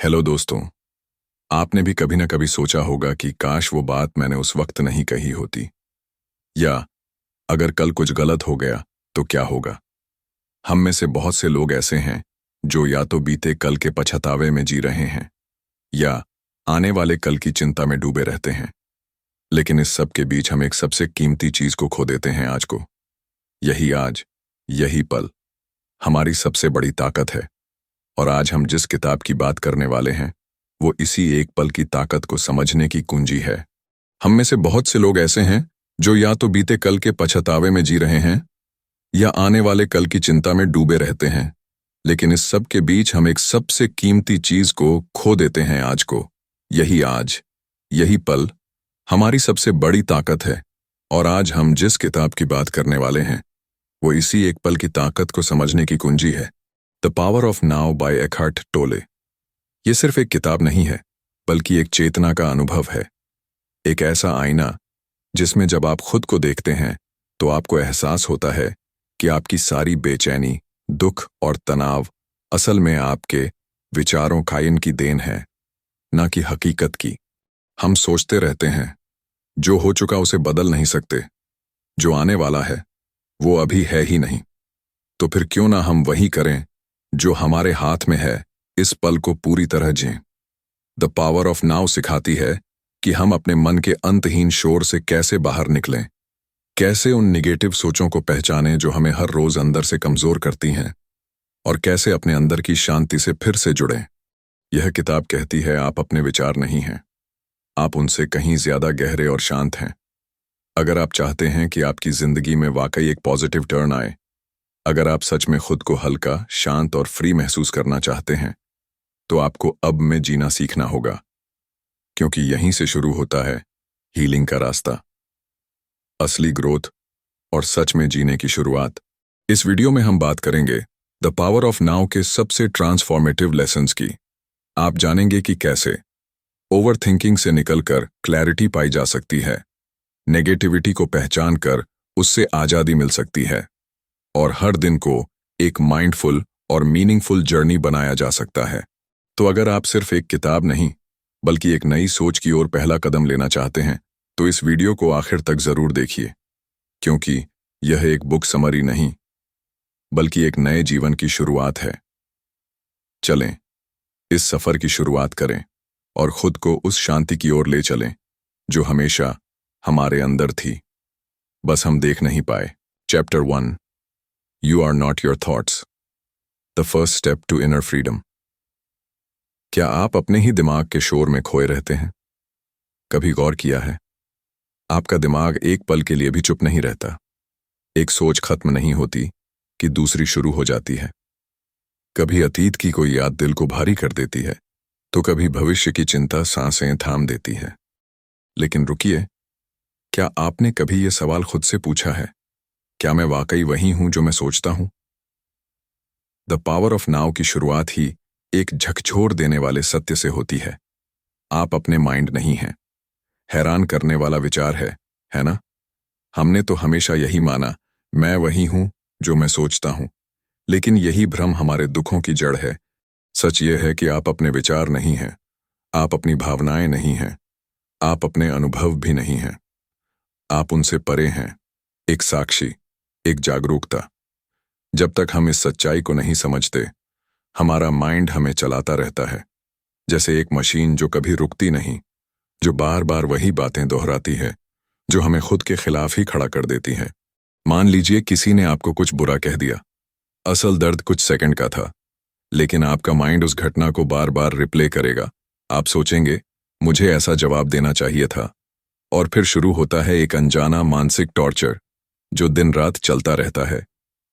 Hello दोस्तों। आपने भी कभी ना कभी सोचा होगा कि काश वो बात मैंने उस वक्त नहीं कही होती, या अगर कल कुछ गलत हो गया तो क्या होगा। हम में से बहुत से लोग ऐसे हैं जो या तो बीते कल के पछतावे में जी रहे हैं या आने वाले कल की चिंता में डूबे रहते हैं। लेकिन इस सब के बीच हम एक सबसे कीमती चीज को खो देते हैं, आज को। यही आज, यही पल हमारी सबसे बड़ी ताकत है। और आज हम जिस किताब की बात करने वाले हैं वो इसी एक पल की ताकत को समझने की कुंजी है। हम में से बहुत से लोग ऐसे हैं जो या तो बीते कल के पछतावे में जी रहे हैं या आने वाले कल की चिंता में डूबे रहते हैं। लेकिन इस सब के बीच हम एक सबसे कीमती चीज को खो देते हैं, आज को। यही आज, यही पल हमारी सबसे बड़ी ताकत है। और आज हम जिस किताब की बात करने वाले हैं वो इसी एक पल की ताकत को समझने की कुंजी है। The power of now by Eckhart Tolle. ये सिर्फ एक किताब नहीं है, बल्कि एक चेतना का अनुभव है। एक ऐसा आईना जिसमें जब आप खुद को देखते हैं तो आपको एहसास होता है कि आपकी सारी बेचैनी, दुख और तनाव असल में आपके विचारों कायन की देन है, ना कि हकीकत की। हम सोचते रहते हैं जो हो चुका उसे बदल नहीं सकते, जो आने वाला है वो अभी है ही नहीं। तो फिर क्यों ना हम वही करें जो हमारे हाथ में है, इस पल को पूरी तरह जिएं। द पावर ऑफ नाउ सिखाती है कि हम अपने मन के अंतहीन शोर से कैसे बाहर निकलें, कैसे उन निगेटिव सोचों को पहचानें जो हमें हर रोज अंदर से कमजोर करती हैं, और कैसे अपने अंदर की शांति से फिर से जुड़ें। यह किताब कहती है आप अपने विचार नहीं हैं, आप उनसे कहीं ज्यादा गहरे और शांत हैं। अगर आप चाहते हैं कि आपकी जिंदगी में वाकई एक पॉजिटिव टर्न आए, अगर आप सच में खुद को हल्का, शांत और फ्री महसूस करना चाहते हैं, तो आपको अब में जीना सीखना होगा। क्योंकि यहीं से शुरू होता है हीलिंग का रास्ता, असली ग्रोथ और सच में जीने की शुरुआत। इस वीडियो में हम बात करेंगे द पावर ऑफ नाउ के सबसे ट्रांसफॉर्मेटिव लेसन्स की। आप जानेंगे कि कैसे ओवर थिंकिंग से निकलकर क्लैरिटी पाई जा सकती है, नेगेटिविटी को पहचान कर उससे आजादी मिल सकती है, और हर दिन को एक माइंडफुल और मीनिंगफुल जर्नी बनाया जा सकता है। तो अगर आप सिर्फ एक किताब नहीं बल्कि एक नई सोच की ओर पहला कदम लेना चाहते हैं तो इस वीडियो को आखिर तक जरूर देखिए, क्योंकि यह एक बुक समरी नहीं बल्कि एक नए जीवन की शुरुआत है। चलें, इस सफर की शुरुआत करें और खुद को उस शांति की ओर ले चलें जो हमेशा हमारे अंदर थी, बस हम देख नहीं पाए। Chapter 1, You are not your thoughts. The first step to inner freedom. क्या आप अपने ही दिमाग के शोर में खोए रहते हैं? कभी गौर किया है? आपका दिमाग एक पल के लिए भी चुप नहीं रहता। एक सोच खत्म नहीं होती कि दूसरी शुरू हो जाती है। कभी अतीत की कोई याद दिल को भारी कर देती है, तो कभी भविष्य की चिंता सांसें थाम देती है। लेकिन रुकिए, क्या आपने कभी यह सवाल खुद से पूछा है, क्या मैं वाकई वही हूं जो मैं सोचता हूं? द पावर ऑफ नाउ की शुरुआत ही एक झकझोर देने वाले सत्य से होती है। आप अपने माइंड नहीं हैं। हैरान करने वाला विचार है ना? हमने तो हमेशा यही माना, मैं वही हूं जो मैं सोचता हूं। लेकिन यही भ्रम हमारे दुखों की जड़ है। सच यह है कि आप अपने विचार नहीं हैं, आप अपनी भावनाएं नहीं हैं, आप अपने अनुभव भी नहीं हैं। आप उनसे परे हैं, एक साक्षी, एक जागरूकता। जब तक हम इस सच्चाई को नहीं समझते, हमारा माइंड हमें चलाता रहता है, जैसे एक मशीन जो कभी रुकती नहीं, जो बार बार वही बातें दोहराती है जो हमें खुद के खिलाफ ही खड़ा कर देती हैं। मान लीजिए किसी ने आपको कुछ बुरा कह दिया। असल दर्द कुछ सेकंड का था, लेकिन आपका माइंड उस घटना को बार बार रिप्ले करेगा। आप सोचेंगे, मुझे ऐसा जवाब देना चाहिए था, और फिर शुरू होता है एक अनजाना मानसिक टॉर्चर जो दिन रात चलता रहता है।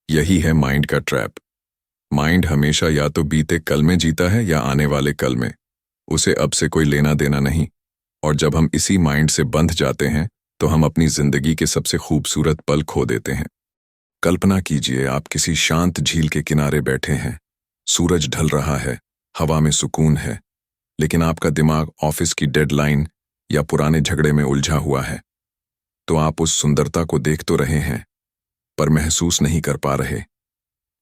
यही है माइंड का ट्रैप। माइंड हमेशा या तो बीते कल में जीता है या आने वाले कल में। उसे अब से कोई लेना देना नहीं। और जब हम इसी माइंड से बंध जाते हैं तो हम अपनी जिंदगी के सबसे खूबसूरत पल खो देते हैं। कल्पना कीजिए, आप किसी शांत झील के किनारे बैठे हैं, सूरज ढल रहा है, हवा में सुकून है, लेकिन आपका दिमाग ऑफिस की डेडलाइन या पुराने झगड़े में उलझा हुआ है। तो आप उस सुंदरता को देख तो रहे हैं, पर महसूस नहीं कर पा रहे।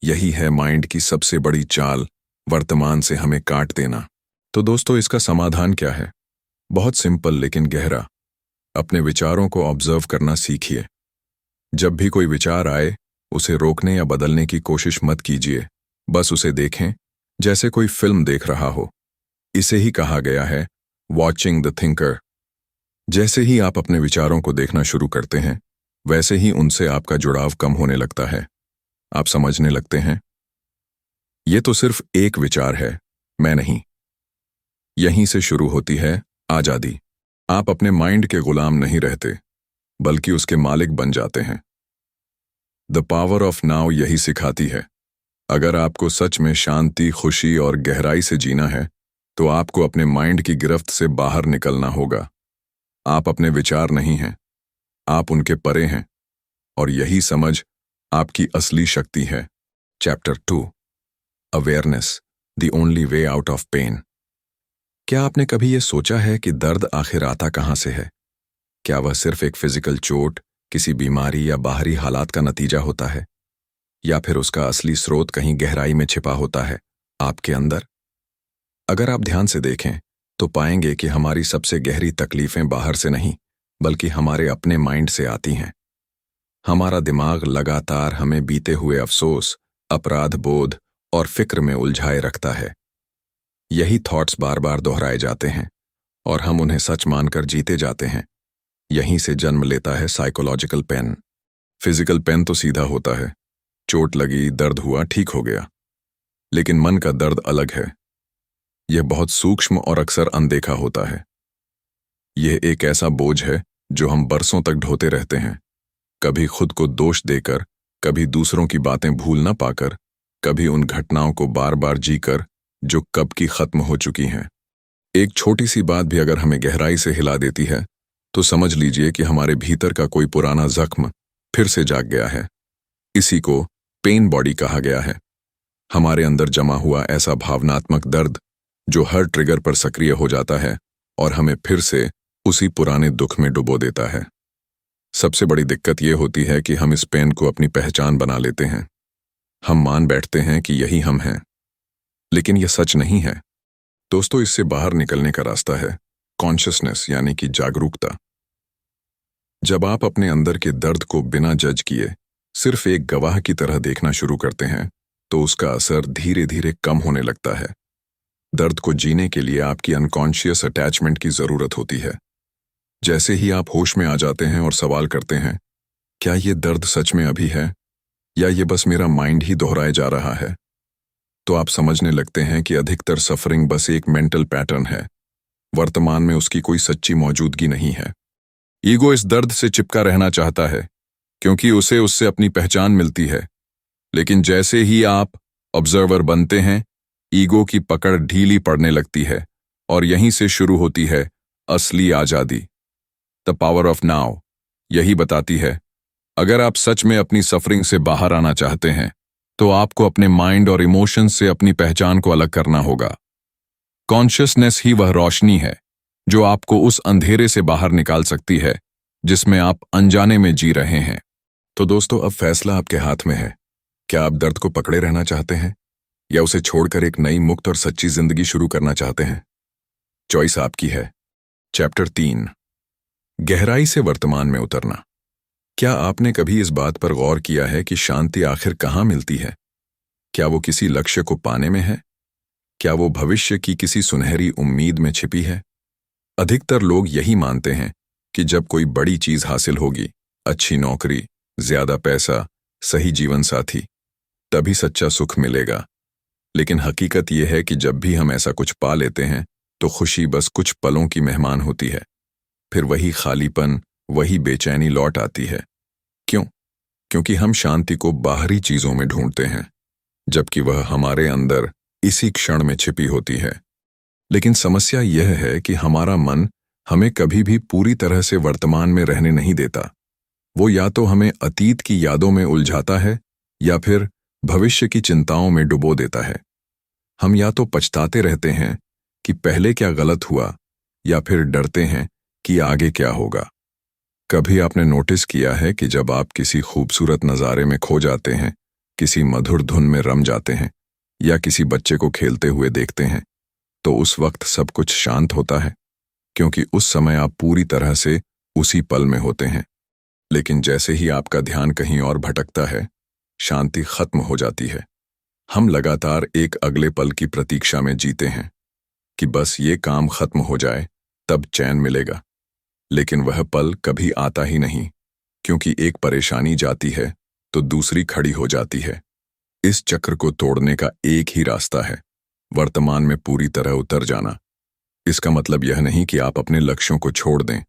यही है माइंड की सबसे बड़ी चाल, वर्तमान से हमें काट देना। तो दोस्तों इसका समाधान क्या है? बहुत सिंपल लेकिन गहरा। अपने विचारों को ऑब्जर्व करना सीखिए। जब भी कोई विचार आए, उसे रोकने या बदलने की कोशिश मत कीजिए। बस उसे देखें, जैसे कोई फिल्म देख रहा हो। इसे ही कहा गया है वॉचिंग द थिंकर। जैसे ही आप अपने विचारों को देखना शुरू करते हैं, वैसे ही उनसे आपका जुड़ाव कम होने लगता है। आप समझने लगते हैं, ये तो सिर्फ एक विचार है, मैं नहीं। यहीं से शुरू होती है आजादी। आप अपने माइंड के गुलाम नहीं रहते, बल्कि उसके मालिक बन जाते हैं। द पावर ऑफ नाउ यही सिखाती है। अगर आपको सच में शांति, खुशी और गहराई से जीना है, तो आपको अपने माइंड की गिरफ्त से बाहर निकलना होगा। आप अपने विचार नहीं हैं, आप उनके परे हैं, और यही समझ आपकी असली शक्ति है। Chapter 2, awareness, the only way out of pain. क्या आपने कभी यह सोचा है कि दर्द आखिर आता कहाँ से है? क्या वह सिर्फ एक फिजिकल चोट, किसी बीमारी या बाहरी हालात का नतीजा होता है, या फिर उसका असली स्रोत कहीं गहराई में छिपा होता है, आपके अंदर? अगर आप ध्यान से देखें, तो पाएंगे कि हमारी सबसे गहरी तकलीफें बाहर से नहीं, बल्कि हमारे अपने माइंड से आती हैं। हमारा दिमाग लगातार हमें बीते हुए अफसोस, अपराध बोध और फिक्र में उलझाए रखता है। यही थॉट्स बार बार दोहराए जाते हैं, और हम उन्हें सच मानकर जीते जाते हैं। यहीं से जन्म लेता है साइकोलॉजिकल पेन। फिजिकल पेन तो सीधा होता है, चोट लगी, दर्द हुआ, ठीक हो गया। लेकिन मन का दर्द अलग है। यह बहुत सूक्ष्म और अक्सर अनदेखा होता है। यह एक ऐसा बोझ है जो हम बरसों तक ढोते रहते हैं, कभी खुद को दोष देकर, कभी दूसरों की बातें भूल न पाकर, कभी उन घटनाओं को बार बार जीकर जो कब की खत्म हो चुकी हैं। एक छोटी सी बात भी अगर हमें गहराई से हिला देती है, तो समझ लीजिए कि हमारे भीतर का कोई पुराना जख्म फिर से जाग गया है। इसी को पेन बॉडी कहा गया है। हमारे अंदर जमा हुआ ऐसा भावनात्मक दर्द जो हर ट्रिगर पर सक्रिय हो जाता है और हमें फिर से उसी पुराने दुख में डुबो देता है। सबसे बड़ी दिक्कत यह होती है कि हम इस पेन को अपनी पहचान बना लेते हैं। हम मान बैठते हैं कि यही हम हैं, लेकिन यह सच नहीं है। दोस्तों, इससे बाहर निकलने का रास्ता है कॉन्शियसनेस, यानी कि जागरूकता। जब आप अपने अंदर के दर्द को बिना जज किए सिर्फ एक गवाह की तरह देखना शुरू करते हैं, तो उसका असर धीरे धीरे कम होने लगता है। दर्द को जीने के लिए आपकी अनकॉन्शियस अटैचमेंट की जरूरत होती है। जैसे ही आप होश में आ जाते हैं और सवाल करते हैं, क्या ये दर्द सच में अभी है, या ये बस मेरा माइंड ही दोहराए जा रहा है, तो आप समझने लगते हैं कि अधिकतर सफरिंग बस एक मेंटल पैटर्न है। वर्तमान में उसकी कोई सच्ची मौजूदगी नहीं है। ईगो इस दर्द से चिपका रहना चाहता है, क्योंकि उसे उससे अपनी पहचान मिलती है। लेकिन जैसे ही आप ऑब्जर्वर बनते हैं, ईगो की पकड़ ढीली पड़ने लगती है, और यहीं से शुरू होती है असली आजादी। द पावर ऑफ नाउ यही बताती है, अगर आप सच में अपनी सफरिंग से बाहर आना चाहते हैं, तो आपको अपने माइंड और इमोशंस से अपनी पहचान को अलग करना होगा। कॉन्शियसनेस ही वह रोशनी है जो आपको उस अंधेरे से बाहर निकाल सकती है जिसमें आप अनजाने में जी रहे हैं। तो दोस्तों, अब फैसला आपके हाथ में है। क्या आप दर्द को पकड़े रहना चाहते हैं, या उसे छोड़कर एक नई, मुक्त और सच्ची जिंदगी शुरू करना चाहते हैं? चॉइस आपकी है। चैप्टर 3, गहराई से वर्तमान में उतरना। क्या आपने कभी इस बात पर गौर किया है कि शांति आखिर कहाँ मिलती है? क्या वो किसी लक्ष्य को पाने में है? क्या वो भविष्य की किसी सुनहरी उम्मीद में छिपी है? अधिकतर लोग यही मानते हैं कि जब कोई बड़ी चीज हासिल होगी, अच्छी नौकरी, ज्यादा पैसा, सही जीवन साथी, तभी सच्चा सुख मिलेगा। लेकिन हकीकत यह है कि जब भी हम ऐसा कुछ पा लेते हैं, तो खुशी बस कुछ पलों की मेहमान होती है। फिर वही खालीपन, वही बेचैनी लौट आती है। क्यों? क्योंकि हम शांति को बाहरी चीजों में ढूंढते हैं, जबकि वह हमारे अंदर इसी क्षण में छिपी होती है। लेकिन समस्या यह है कि हमारा मन हमें कभी भी पूरी तरह से वर्तमान में रहने नहीं देता। वो या तो हमें अतीत की यादों में उलझाता है, या फिर भविष्य की चिंताओं में डुबो देता है। हम या तो पछताते रहते हैं कि पहले क्या गलत हुआ, या फिर डरते हैं कि आगे क्या होगा। कभी आपने नोटिस किया है कि जब आप किसी खूबसूरत नज़ारे में खो जाते हैं, किसी मधुर धुन में रम जाते हैं, या किसी बच्चे को खेलते हुए देखते हैं, तो उस वक्त सब कुछ शांत होता है, क्योंकि उस समय आप पूरी तरह से उसी पल में होते हैं। लेकिन जैसे ही आपका ध्यान कहीं और भटकता है, शांति खत्म हो जाती है। हम लगातार एक अगले पल की प्रतीक्षा में जीते हैं कि बस ये काम खत्म हो जाए, तब चैन मिलेगा। लेकिन वह पल कभी आता ही नहीं, क्योंकि एक परेशानी जाती है तो दूसरी खड़ी हो जाती है। इस चक्र को तोड़ने का एक ही रास्ता है, वर्तमान में पूरी तरह उतर जाना। इसका मतलब यह नहीं कि आप अपने लक्ष्यों को छोड़ दें,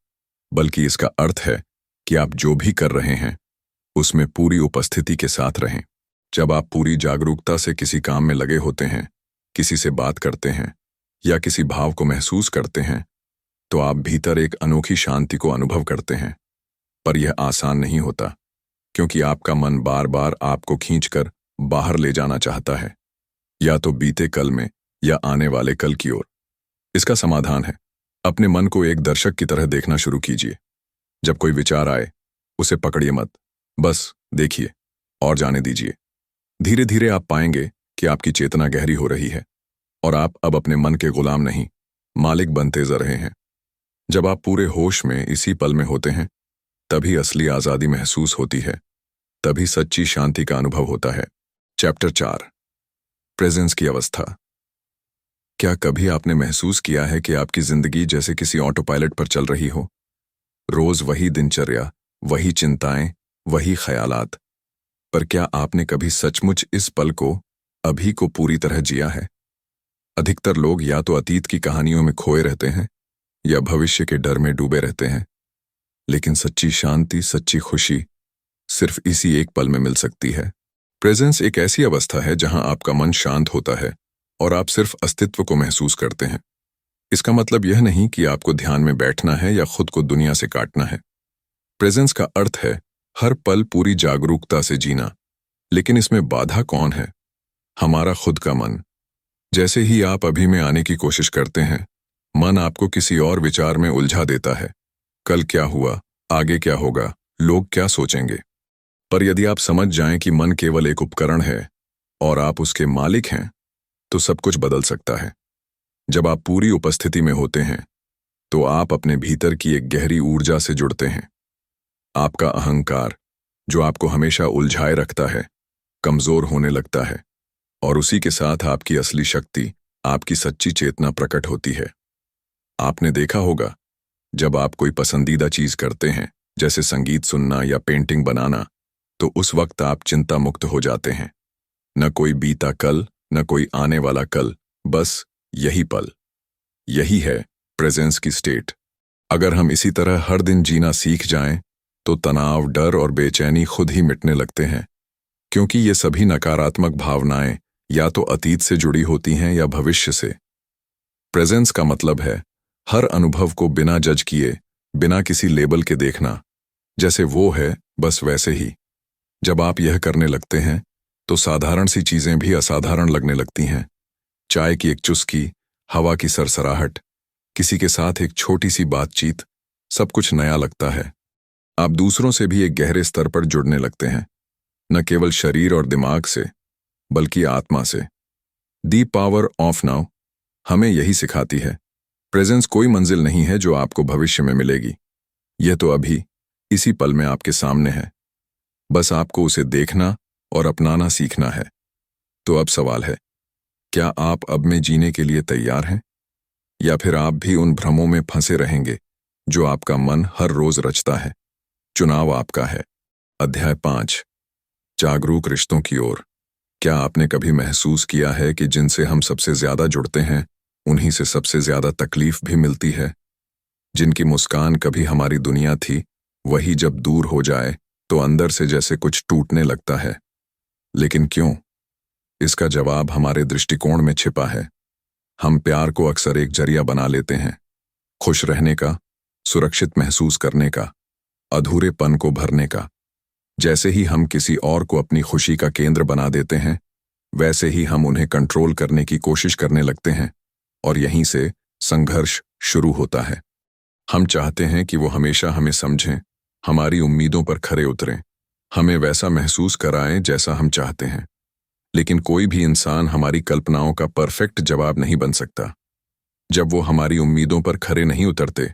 बल्कि इसका अर्थ है कि आप जो भी कर रहे हैं उसमें पूरी उपस्थिति के साथ रहें। जब आप पूरी जागरूकता से किसी काम में लगे होते हैं, किसी से बात करते हैं या किसी भाव को महसूस करते हैं, तो आप भीतर एक अनोखी शांति को अनुभव करते हैं। पर यह आसान नहीं होता, क्योंकि आपका मन बार बार आपको खींचकर बाहर ले जाना चाहता है, या तो बीते कल में या आने वाले कल की ओर। इसका समाधान है, अपने मन को एक दर्शक की तरह देखना शुरू कीजिए। जब कोई विचार आए, उसे पकड़िए मत, बस देखिए और जाने दीजिए। धीरे धीरे आप पाएंगे कि आपकी चेतना गहरी हो रही है और आप अब अपने मन के गुलाम नहीं, मालिक बनते जा रहे हैं। जब आप पूरे होश में इसी पल में होते हैं, तभी असली आज़ादी महसूस होती है, तभी सच्ची शांति का अनुभव होता है। चैप्टर 4, प्रेजेंस की अवस्था। क्या कभी आपने महसूस किया है कि आपकी जिंदगी जैसे किसी ऑटो पायलट पर चल रही हो? रोज वही दिनचर्या, वही चिंताएं, वही ख्यालात। पर क्या आपने कभी सचमुच इस पल को, अभी को पूरी तरह जिया है? अधिकतर लोग या तो अतीत की कहानियों में खोए रहते हैं या भविष्य के डर में डूबे रहते हैं। लेकिन सच्ची शांति, सच्ची खुशी सिर्फ इसी एक पल में मिल सकती है। प्रेजेंस एक ऐसी अवस्था है जहां आपका मन शांत होता है और आप सिर्फ अस्तित्व को महसूस करते हैं। इसका मतलब यह नहीं कि आपको ध्यान में बैठना है या खुद को दुनिया से काटना है। प्रेजेंस का अर्थ है हर पल पूरी जागरूकता से जीना। लेकिन इसमें बाधा कौन है? हमारा खुद का मन। जैसे ही आप अभी में आने की कोशिश करते हैं, मन आपको किसी और विचार में उलझा देता है। कल क्या हुआ, आगे क्या होगा, लोग क्या सोचेंगे। पर यदि आप समझ जाएं कि मन केवल एक उपकरण है और आप उसके मालिक हैं, तो सब कुछ बदल सकता है। जब आप पूरी उपस्थिति में होते हैं, तो आप अपने भीतर की एक गहरी ऊर्जा से जुड़ते हैं। आपका अहंकार, जो आपको हमेशा उलझाए रखता है, कमजोर होने लगता है और उसी के साथ आपकी असली शक्ति, आपकी सच्ची चेतना प्रकट होती है। आपने देखा होगा, जब आप कोई पसंदीदा चीज करते हैं, जैसे संगीत सुनना या पेंटिंग बनाना, तो उस वक्त आप चिंता मुक्त हो जाते हैं। न कोई बीता कल, न कोई आने वाला कल, बस यही पल। यही है प्रेजेंस की स्टेट। अगर हम इसी तरह हर दिन जीना सीख जाएं, तो तनाव, डर और बेचैनी खुद ही मिटने लगते हैं, क्योंकि ये सभी नकारात्मक भावनाएं या तो अतीत से जुड़ी होती हैं या भविष्य से। प्रेजेंस का मतलब है हर अनुभव को बिना जज किए, बिना किसी लेबल के देखना, जैसे वो है बस वैसे ही। जब आप यह करने लगते हैं, तो साधारण सी चीजें भी असाधारण लगने लगती हैं। चाय की एक चुस्की, हवा की सरसराहट, किसी के साथ एक छोटी सी बातचीत, सब कुछ नया लगता है। आप दूसरों से भी एक गहरे स्तर पर जुड़ने लगते हैं, न केवल शरीर और दिमाग से, बल्कि आत्मा से। दी पावर ऑफ नाउ हमें यही सिखाती है। प्रेजेंस कोई मंजिल नहीं है जो आपको भविष्य में मिलेगी। यह तो अभी, इसी पल में आपके सामने है। बस आपको उसे देखना और अपनाना सीखना है। तो अब सवाल है, क्या आप अब में जीने के लिए तैयार हैं? या फिर आप भी उन भ्रमों में फंसे रहेंगे जो आपका मन हर रोज रचता है? चुनाव आपका है। अध्याय 5, जागरूक रिश्तों की ओर। क्या आपने कभी महसूस किया है कि जिनसे हम सबसे ज्यादा जुड़ते हैं, उन्हीं से सबसे ज्यादा तकलीफ भी मिलती है? जिनकी मुस्कान कभी हमारी दुनिया थी, वही जब दूर हो जाए तो अंदर से जैसे कुछ टूटने लगता है। लेकिन क्यों? इसका जवाब हमारे दृष्टिकोण में छिपा है। हम प्यार को अक्सर एक जरिया बना लेते हैं, खुश रहने का, सुरक्षित महसूस करने का, अधूरेपन को भरने का। जैसे ही हम किसी और को अपनी खुशी का केंद्र बना देते हैं, वैसे ही हम उन्हें कंट्रोल करने की कोशिश करने लगते हैं और यहीं से संघर्ष शुरू होता है। हम चाहते हैं कि वो हमेशा हमें समझें, हमारी उम्मीदों पर खरे उतरें, हमें वैसा महसूस कराएं जैसा हम चाहते हैं। लेकिन कोई भी इंसान हमारी कल्पनाओं का परफेक्ट जवाब नहीं बन सकता। जब वो हमारी उम्मीदों पर खरे नहीं उतरते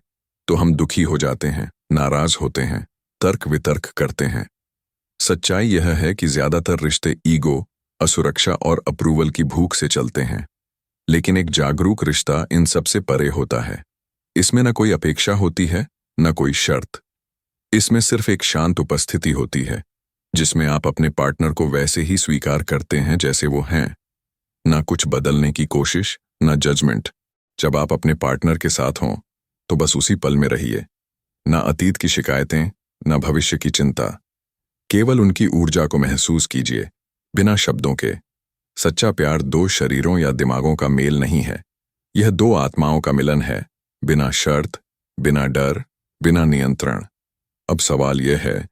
तो हम दुखी हो जाते हैं, नाराज होते हैं, तर्क वितर्क करते हैं। सच्चाई यह है कि ज्यादातर रिश्ते ईगो, असुरक्षा और अप्रूवल की भूख से चलते हैं। लेकिन एक जागरूक रिश्ता इन सब से परे होता है। इसमें न कोई अपेक्षा होती है, न कोई शर्त। इसमें सिर्फ एक शांत उपस्थिति होती है, जिसमें आप अपने पार्टनर को वैसे ही स्वीकार करते हैं जैसे वो हैं। ना कुछ बदलने की कोशिश, ना जजमेंट। जब आप अपने पार्टनर के साथ हों तो बस उसी पल में रहिए। ना अतीत की शिकायतें, ना भविष्य की चिंता। केवल उनकी ऊर्जा को महसूस कीजिए, बिना शब्दों के। सच्चा प्यार दो शरीरों या दिमागों का मेल नहीं है, यह दो आत्माओं का मिलन है, बिना शर्त, बिना डर, बिना नियंत्रण। अब सवाल यह है,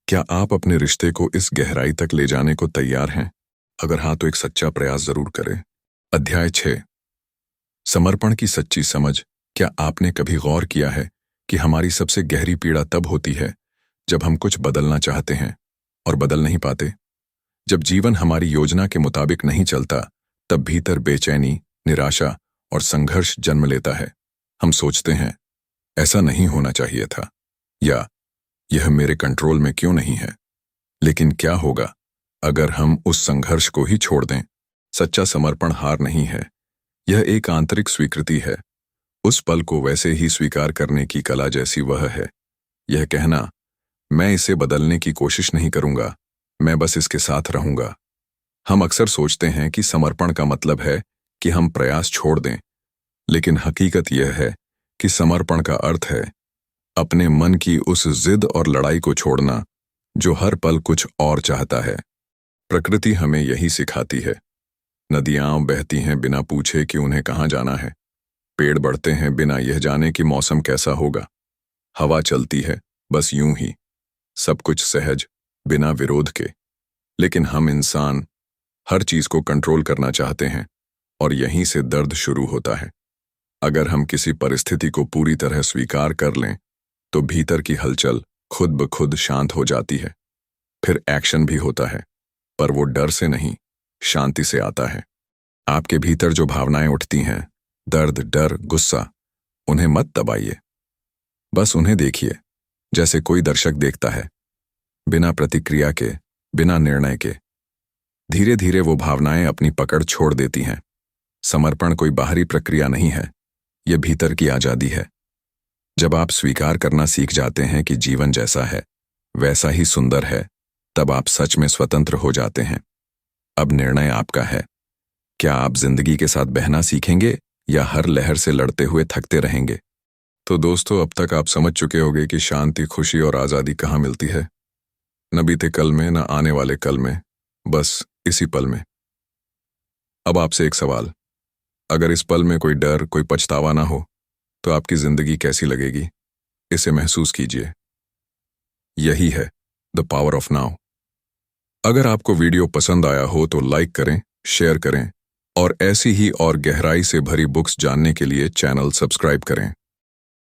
क्या आप अपने रिश्ते को इस गहराई तक ले जाने को तैयार हैं? अगर हाँ तो एक सच्चा प्रयास जरूर करें। अध्याय 6, समर्पण की सच्ची समझ। क्या आपने कभी गौर किया है कि हमारी सबसे गहरी पीड़ा तब होती है जब हम कुछ बदलना चाहते हैं और बदल नहीं पाते? जब जीवन हमारी योजना के मुताबिक नहीं चलता, तब भीतर बेचैनी, निराशा और संघर्ष जन्म लेता है। हम सोचते हैं, ऐसा नहीं होना चाहिए था, या यह मेरे कंट्रोल में क्यों नहीं है? लेकिन क्या होगा अगर हम उस संघर्ष को ही छोड़ दें? सच्चा समर्पण हार नहीं है, यह एक आंतरिक स्वीकृति है। उस पल को वैसे ही स्वीकार करने की कला जैसी वह है। यह कहना, मैं इसे बदलने की कोशिश नहीं करूंगा, मैं बस इसके साथ रहूंगा। हम अक्सर सोचते हैं कि समर्पण का मतलब है कि हम प्रयास छोड़ दें, लेकिन हकीकत यह है कि समर्पण का अर्थ है अपने मन की उस जिद और लड़ाई को छोड़ना जो हर पल कुछ और चाहता है। प्रकृति हमें यही सिखाती है। नदियां बहती हैं बिना पूछे कि उन्हें कहाँ जाना है। पेड़ बढ़ते हैं बिना यह जाने कि मौसम कैसा होगा। हवा चलती है बस यूं ही, सब कुछ सहज, बिना विरोध के। लेकिन हम इंसान हर चीज को कंट्रोल करना चाहते हैं, और यहीं से दर्द शुरू होता है। अगर हम किसी परिस्थिति को पूरी तरह स्वीकार कर लें तो भीतर की हलचल खुद ब खुद शांत हो जाती है। फिर एक्शन भी होता है, पर वो डर से नहीं, शांति से आता है। आपके भीतर जो भावनाएं उठती हैं, दर्द, डर, गुस्सा, उन्हें मत दबाइए, बस उन्हें देखिए जैसे कोई दर्शक देखता है, बिना प्रतिक्रिया के, बिना निर्णय के। धीरे धीरे वो भावनाएं अपनी पकड़ छोड़ देती हैं। समर्पण कोई बाहरी प्रक्रिया नहीं है, यह भीतर की आजादी है। जब आप स्वीकार करना सीख जाते हैं कि जीवन जैसा है वैसा ही सुंदर है, तब आप सच में स्वतंत्र हो जाते हैं। अब निर्णय आपका है। क्या आप जिंदगी के साथ बहना सीखेंगे या हर लहर से लड़ते हुए थकते रहेंगे? तो दोस्तों, अब तक आप समझ चुके होंगे कि शांति, खुशी और आज़ादी कहाँ मिलती है। न बीते कल में, न आने वाले कल में, बस इसी पल में। अब आपसे एक सवाल, अगर इस पल में कोई डर, कोई पछतावा ना हो तो आपकी जिंदगी कैसी लगेगी? इसे महसूस कीजिए। यही है द पावर ऑफ नाउ। अगर आपको वीडियो पसंद आया हो तो लाइक करें, शेयर करें, और ऐसी ही और गहराई से भरी बुक्स जानने के लिए चैनल सब्सक्राइब करें।